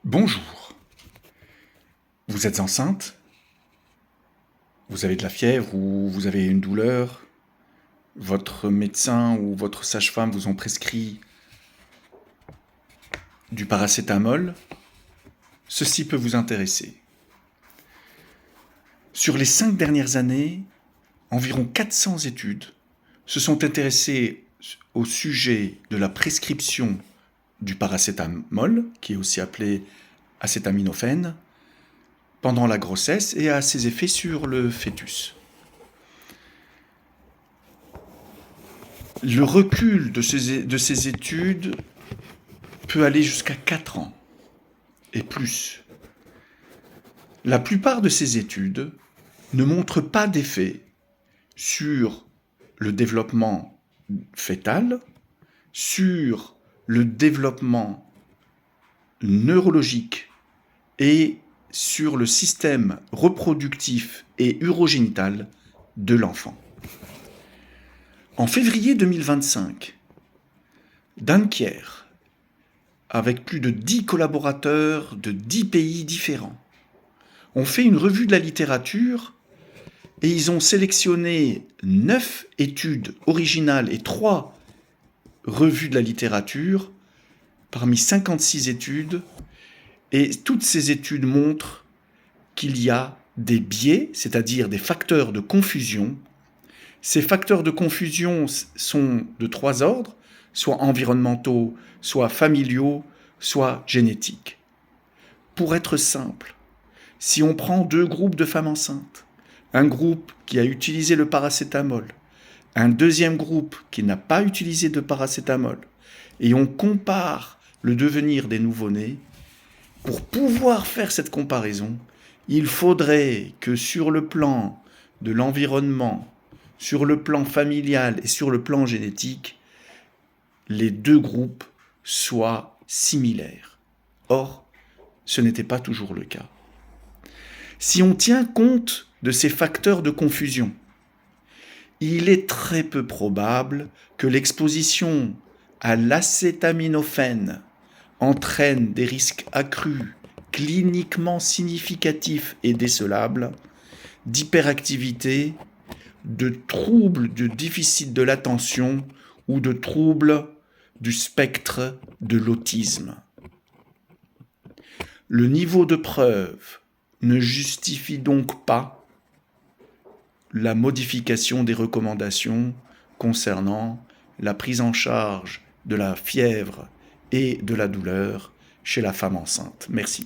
Bonjour, vous êtes enceinte? Vous avez de la fièvre ou vous avez une douleur? Votre médecin ou votre sage-femme vous ont prescrit du paracétamol? Ceci peut vous intéresser. Sur les 5 dernières années, environ 400 études se sont intéressées au sujet de la prescription du paracétamol, qui est aussi appelé acétaminophène, pendant la grossesse et à ses effets sur le fœtus. Le recul de ces études peut aller jusqu'à 4 ans et plus. La plupart de ces études ne montrent pas d'effet sur le développement fœtal, sur le développement neurologique et sur le système reproductif et urogénital de l'enfant. En février 2025, Dan Kier, avec plus de 10 collaborateurs de 10 pays différents, ont fait une revue de la littérature et ils ont sélectionné 9 études originales et 3 revues de la littérature parmi 56 études. Et toutes ces études montrent qu'il y a des biais, c'est-à-dire des facteurs de confusion. Ces facteurs de confusion sont de 3 ordres, soit environnementaux, soit familiaux, soit génétiques. Pour être simple, si on prend 2 groupes de femmes enceintes, un groupe qui a utilisé le paracétamol, un deuxième groupe qui n'a pas utilisé de paracétamol, et on compare le devenir des nouveau-nés, pour pouvoir faire cette comparaison, il faudrait que sur le plan de l'environnement, sur le plan familial et sur le plan génétique, les 2 groupes soient similaires. Or, ce n'était pas toujours le cas. Si on tient compte de ces facteurs de confusion, il est très peu probable que l'exposition à l'acétaminophène entraîne des risques accrus, cliniquement significatifs et décelables, d'hyperactivité, de troubles de déficit de l'attention ou de troubles du spectre de l'autisme. Le niveau de preuve ne justifie donc pas la modification des recommandations concernant la prise en charge de la fièvre et de la douleur chez la femme enceinte. Merci.